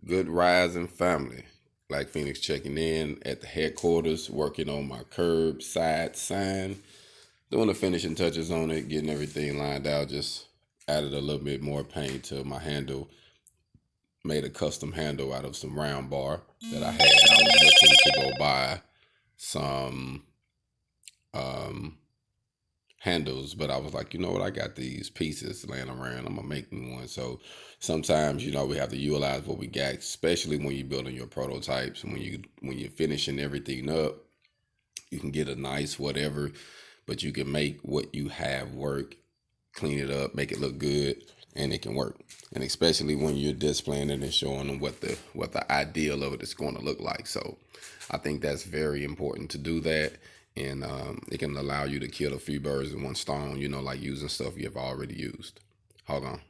Good rising family. Like Feniks checking in at the headquarters, working on my curbside sign, doing the finishing touches on it, getting everything lined out. Just added a little bit more paint to my handle. Made a custom handle out of some round bar that I had. I was looking to go buy some handles, but I was like, you know what, I got these pieces laying around, I'm gonna make me one. So sometimes, we have to utilize what we got, especially when you're building your prototypes and when you're finishing everything up. You can get a nice whatever, but you can make what you have work, clean it up, make it look good, and it can work. And especially when you're displaying it and showing them what the ideal of it is going to look like. So I think that's very important to do that. And it can allow you to kill a few birds with one stone, like using stuff you've already used. Hold on.